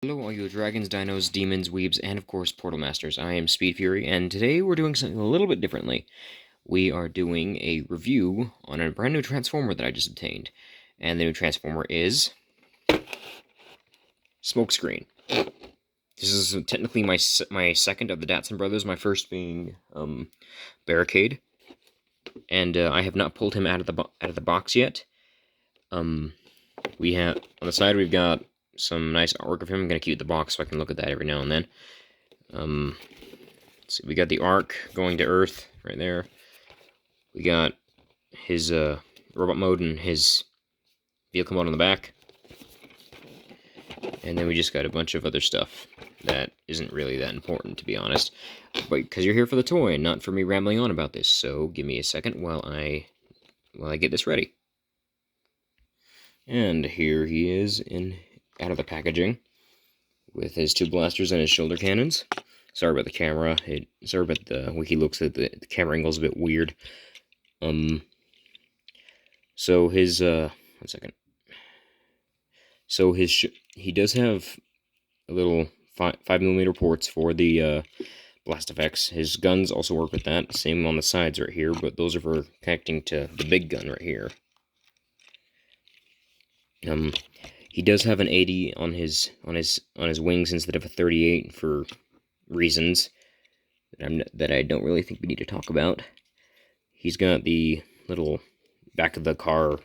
Hello all you dragons, dinos, demons, weebs, and of course portal masters. I am Speed Fury, and today we're doing something a little bit differently. We are doing a review on a brand new transformer that I just obtained. And the new transformer is Smokescreen. This is technically my second of the Datsun brothers, my first being Barricade. And I have not pulled him out of the box yet. We have on the side we've got some nice artwork of him. I'm gonna keep the box so I can look at that every now and then. Let's see, we got the arc going to Earth right there. We got his robot mode and his vehicle mode on the back. And then we just got a bunch of other stuff that isn't really that important, to be honest. But because you're here for the toy and not for me rambling on about this, so give me a second while I get this ready. And here he is out of the packaging with his two blasters and his shoulder cannons. Sorry about the camera. Sorry about the wiki looks at the camera angle's a bit weird. So his one second. So he does have a little 5mm ports for the blast effects. His guns also work with that. Same on the sides right here, but those are for connecting to the big gun right here. He does have an 80 on his wings instead of a 38 for reasons that I don't really think we need to talk about. He's got the little back of the car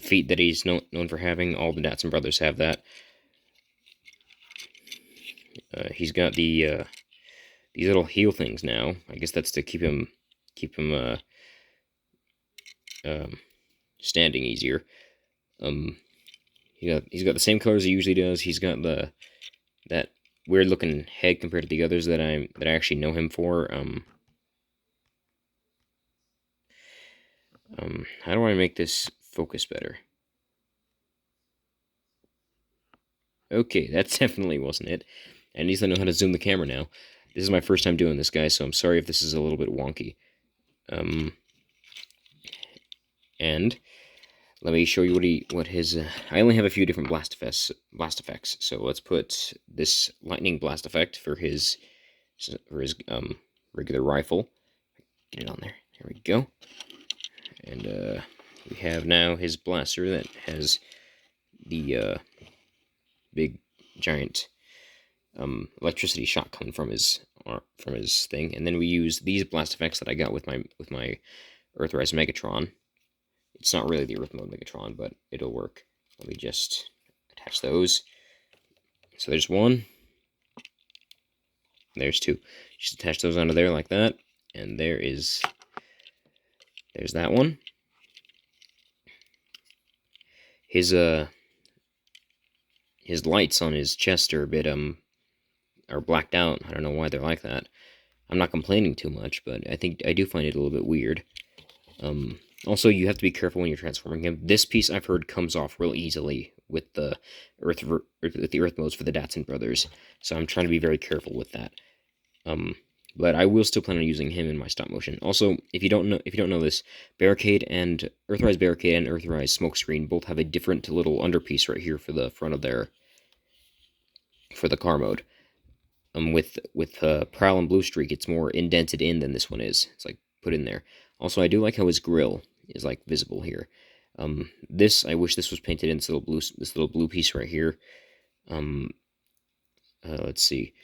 feet that he's known for having. All the Datsun brothers have that. He's got these little heel things now. I guess that's to keep him standing easier. He's got the same colors he usually does. He's got that weird looking head compared to the others that I actually know him for. How do I make this focus better? Okay, that definitely wasn't it. At least I know how to zoom the camera now. This is my first time doing this, guys, so I'm sorry if this is a little bit wonky. And let me show you what his. I only have a few different blast effects. So let's put this lightning blast effect for his regular rifle. Get it on there. There we go. And we have now his blaster that has the big giant electricity shot coming from his thing. And then we use these blast effects that I got with my Earthrise Megatron. It's not really the Earth mode Megatron, but it'll work. Let me just attach those. So there's one. There's two. Just attach those onto there like that. And there's that one. His lights on his chest are a bit are blacked out. I don't know why they're like that. I'm not complaining too much, but I do find it a little bit weird. Also, you have to be careful when you're transforming him. This piece, I've heard, comes off real easily with the Earth modes for the Datsun brothers, so I'm trying to be very careful with that. But I will still plan on using him in my stop motion. Also, if you don't know this, Earthrise Barricade and Earthrise Smokescreen both have a different little underpiece right here for the front of for the car mode. With Prowl and Blue Streak, it's more indented in than this one is. It's like put in there. Also, I do like how his grill is like visible here. I wish this was painted in this little blue piece right here. Let's see,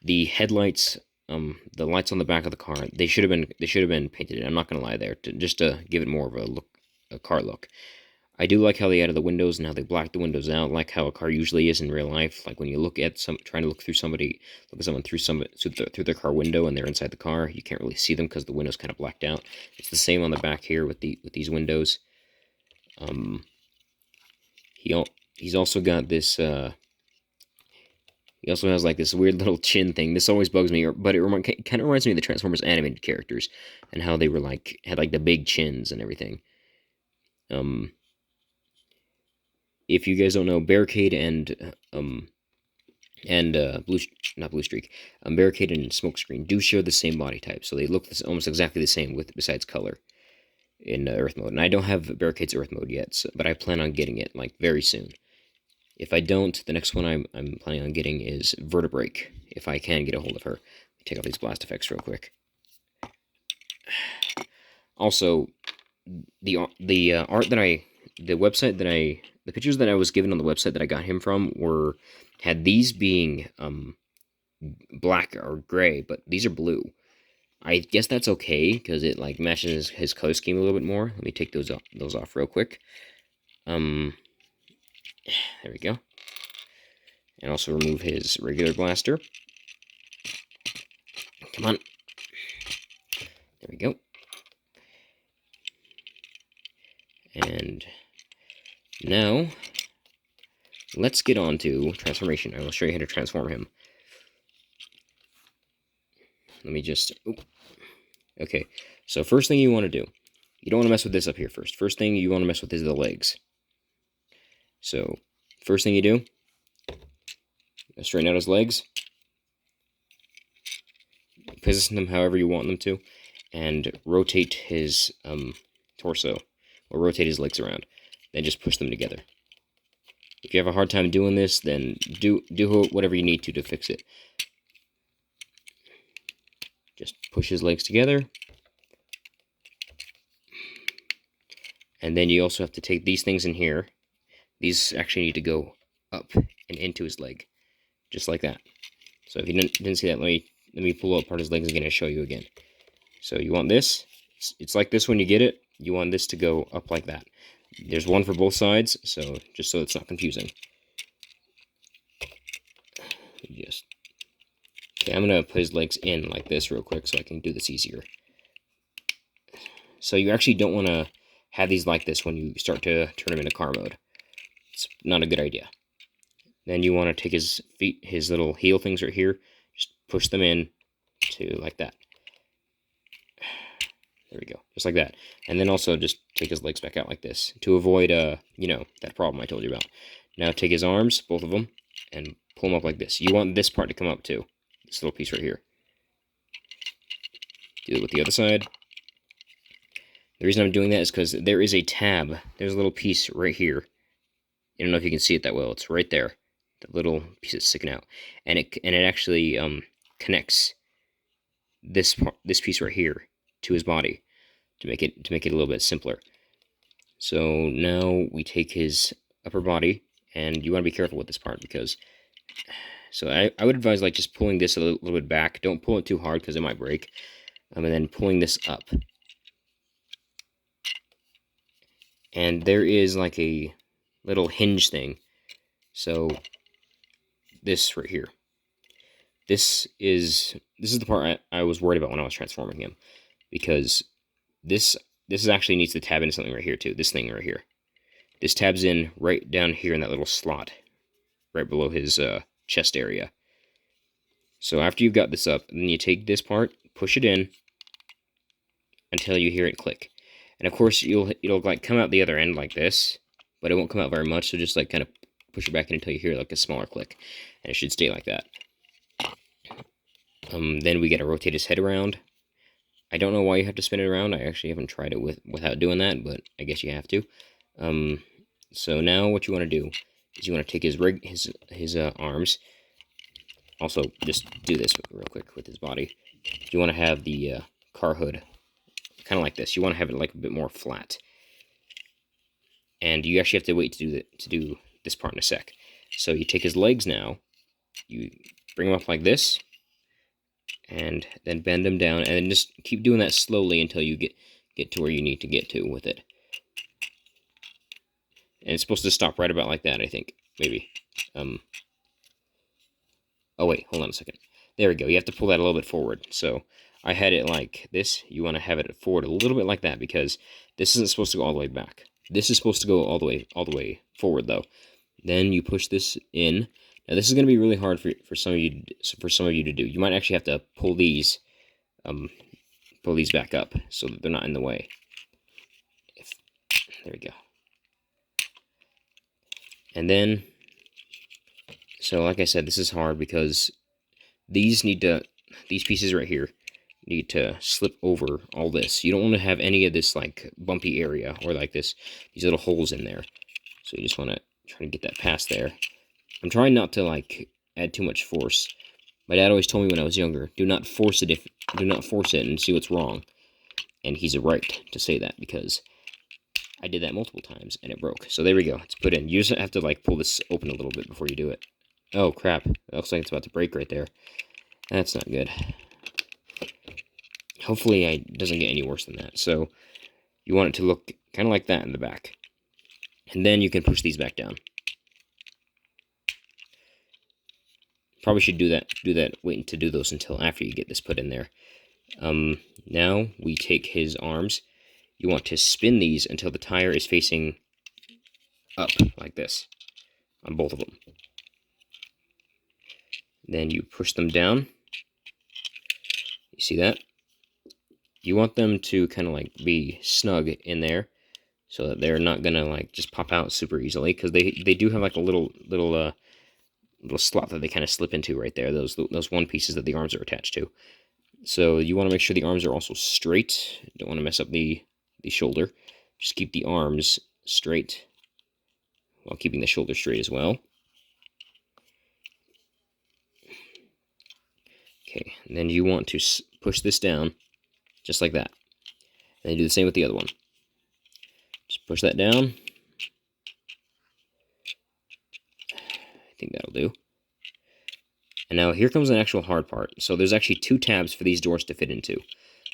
the headlights, the lights on the back of the car, they should have been painted in. I'm not gonna lie there, just to give it more of a car look. I do like how they added the windows and how they blacked the windows out, like how a car usually is in real life. Like when you look at trying to look at someone through their car window and they're inside the car, you can't really see them because the window's kind of blacked out. It's the same on the back here with these windows. He's also got this. He also has like this weird little chin thing. This always bugs me, but it kind of reminds me of the Transformers animated characters and how they were had the big chins and everything. If you guys don't know, Barricade and not Blue Streak, Barricade and Smokescreen do share the same body type, so they look almost exactly the same besides color in Earth mode. And I don't have Barricade's Earth mode yet, but I plan on getting it like very soon. If I don't, the next one I'm planning on getting is Vertebrake, if I can get a hold of her. Take off these blast effects real quick. Also, the art that the pictures that I was given on the website that I got him from had these being black or gray, but these are blue. I guess that's okay because it like matches his color scheme a little bit more. Let me take those off real quick. There we go. And also remove his regular blaster. Come on. There we go. And now, let's get on to transformation. I will show you how to transform him. Let me just... Okay, so first thing you want to do, you don't want to mess with this up here first. First thing you want to mess with is the legs. So, first thing you do, straighten out his legs. Position them however you want them to. And rotate his torso. Or rotate his legs around. Then just push them together. If you have a hard time doing this, then do whatever you need to fix it. Just push his legs together. And then you also have to take these things in here. These actually need to go up and into his leg. Just like that. So if you didn't see that, let me pull up part of his legs again and show you again. So you want this. It's like this when you get it. You want this to go up like that. There's one for both sides, so just so it's not confusing. Okay, I'm going to put his legs in like this real quick so I can do this easier. So you actually don't want to have these like this when you start to turn him into car mode. It's not a good idea. Then you want to take his feet, his little heel things right here, just push them in to like that. There we go, just like that. And then also just take his legs back out like this to avoid, that problem I told you about. Now take his arms, both of them, and pull them up like this. You want this part to come up too, this little piece right here. Do it with the other side. The reason I'm doing that is because there is a tab. There's a little piece right here. I don't know if you can see it that well. It's right there. The little piece that's sticking out, and it actually connects this piece right here to his body to make it a little bit simpler. So now we take his upper body, and you want to be careful with this part because. So I would advise like just pulling this a little bit back. Don't pull it too hard because it might break. And then pulling this up. And there is like a little hinge thing. So this right here. This is the part I was worried about when I was transforming him, because this actually needs to tab into something right here too. This thing right here. This tabs in right down here in that little slot, right below his chest area. So after you've got this up, then you take this part, push it in until you hear it click. And of course it'll like come out the other end like this, but it won't come out very much. So just like kind of push it back in until you hear like a smaller click, and it should stay like that. Then we gotta rotate his head around. I don't know why you have to spin it around. I actually haven't tried it without doing that, but I guess you have to. So now what you want to do is you want to take his arms. Also, just do this real quick with his body. You want to have the car hood kind of like this. You want to have it like a bit more flat. And you actually have to wait to do this part in a sec. So you take his legs now, you bring them up like this, and then bend them down, and then just keep doing that slowly until you get to where you need to get to with it. And it's supposed to stop right about like that, I think. Maybe. Oh wait, hold on a second. There we go. You have to pull that a little bit forward. So I had it like this. You want to have it forward a little bit like that, because this isn't supposed to go all the way back. This is supposed to go all the way forward though. Then you push this in. Now this is going to be really hard for some of you to do. You might actually have to pull these back up so that they're not in the way. There we go. And then, so like I said, this is hard because these pieces right here need to slip over all this. You don't want to have any of this like bumpy area or like these little holes in there. So you just want to Trying to get that past there. I'm trying not to like add too much force. My dad always told me when I was younger, do not force it and see what's wrong. And he's right to say that because I did that multiple times and it broke. So there we go. It's put in. You just have to like pull this open a little bit before you do it. Oh crap. It looks like it's about to break right there. That's not good. Hopefully it doesn't get any worse than that. So you want it to look kind of like that in the back. And then you can push these back down. Probably should do that, wait to do those until after you get this put in there. Now we take his arms. You want to spin these until the tire is facing up, like this, on both of them. Then you push them down. You see that? You want them to kind of like be snug in there, so that they're not gonna like just pop out super easily, because they do have like a little slot that they kind of slip into right there. Those one pieces that the arms are attached to. So you want to make sure the arms are also straight. You don't want to mess up the shoulder. Just keep the arms straight while keeping the shoulder straight as well. Okay, and then you want to push this down just like that. And then do the same with the other one. Just push that down. I think that'll do. And now here comes an actual hard part. So there's actually 2 tabs for these doors to fit into.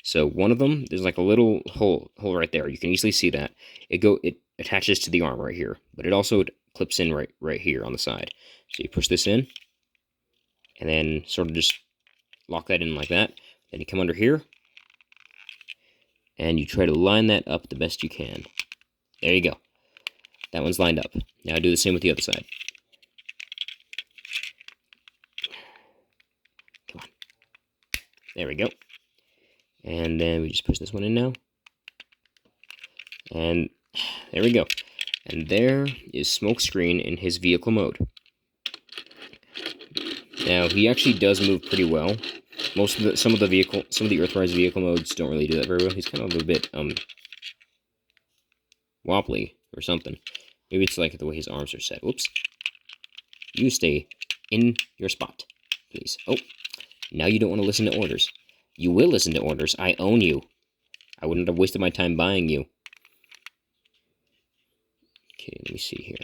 So one of them, there's like a little hole right there. You can easily see that. It attaches to the arm right here, but it also clips in right here on the side. So you push this in, and then sort of just lock that in like that. Then you come under here, and you try to line that up the best you can. There you go. That one's lined up. Now do the same with the other side. Come on. There we go. And then we just push this one in now. And there we go. And there is Smokescreen in his vehicle mode. Now he actually does move pretty well. Some of the Earthrise vehicle modes don't really do that very well. He's kind of a bit wobbly or something. Maybe it's like the way his arms are set. Whoops. You stay in your spot, please. Oh, now you don't want to listen to orders. You will listen to orders. I own you. I wouldn't have wasted my time buying you. Okay, let me see here.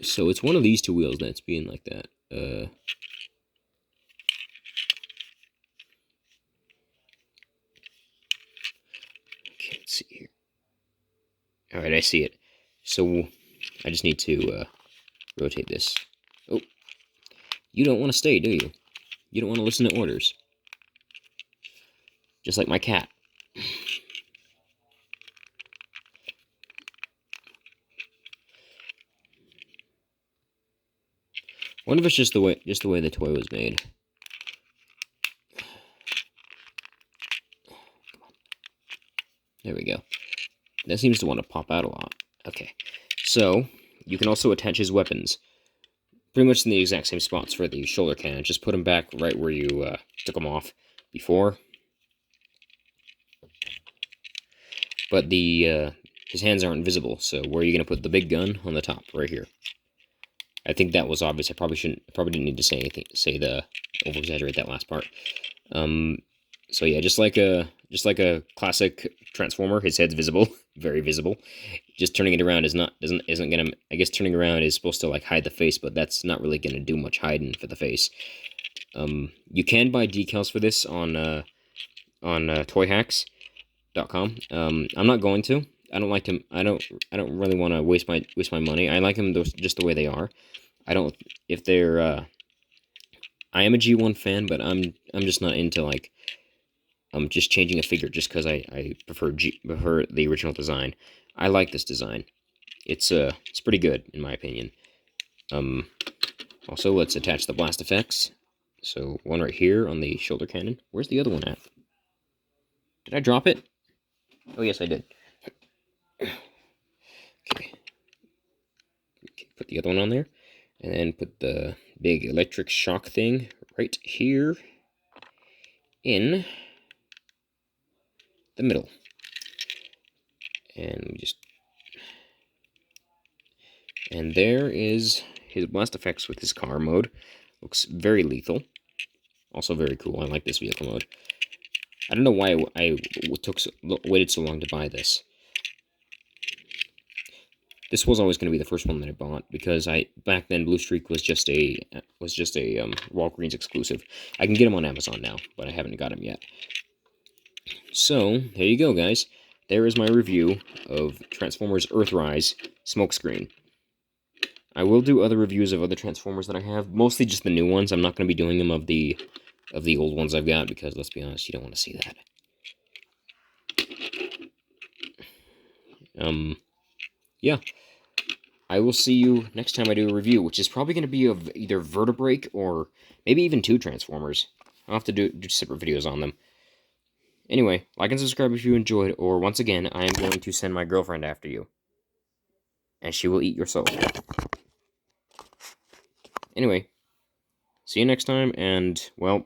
So it's one of these 2 wheels that's being like that. Okay, let's see here. Alright, I see it. So I just need to rotate this. Oh, you don't want to stay, do you? You don't want to listen to orders. Just like my cat. One of it's just the way the toy was made. There we go. That seems to want to pop out a lot. Okay, so you can also attach his weapons. Pretty much in the exact same spots for the shoulder cannon. Just put them back right where you took them off before. But his hands aren't visible, so where are you going to put the big gun? On the top, right here. I think that was obvious. I probably didn't need to over-exaggerate that last part. So yeah, just like a classic Transformer, his head's visible, very visible. Just turning it around isn't gonna. I guess turning around is supposed to like hide the face, but that's not really gonna do much hiding for the face. You can buy decals for this on toyhacks.com. I'm not going to. I don't like them. I don't really want to waste my money. I like them just the way they are. I don't. If they're. I am a G1 fan, but I'm just not into like. Just changing a figure just because I prefer the original design. I like this design. It's pretty good in my opinion. Also, let's attach the blast effects. So one right here on the shoulder cannon. Where's the other one at? Did I drop it? Oh yes, I did. Okay. Put the other one on there, and then put the big electric shock thing right here. in the middle. And we just... And there is his blast effects with his car mode. Looks very lethal. Also very cool. I like this vehicle mode. I don't know why I waited so long to buy this. This was always going to be the first one that I bought because back then Blue Streak was just a Walgreens exclusive. I can get them on Amazon now, but I haven't got them yet. So there you go, guys. There is my review of Transformers Earthrise Smokescreen. I will do other reviews of other Transformers that I have, mostly just the new ones. I'm not going to be doing them of the old ones I've got because, let's be honest, you don't want to see that. Yeah. I will see you next time I do a review, which is probably going to be of either Vertebrake or maybe even 2 Transformers. I'll have to do separate videos on them. Anyway, like and subscribe if you enjoyed, or once again, I am going to send my girlfriend after you. And she will eat your soul. Anyway, see you next time, and, well,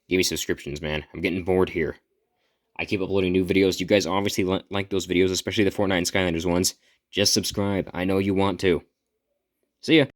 give me subscriptions, man. I'm getting bored here. I keep uploading new videos. You guys obviously like those videos, especially the Fortnite and Skylanders ones. Just subscribe. I know you want to. See ya.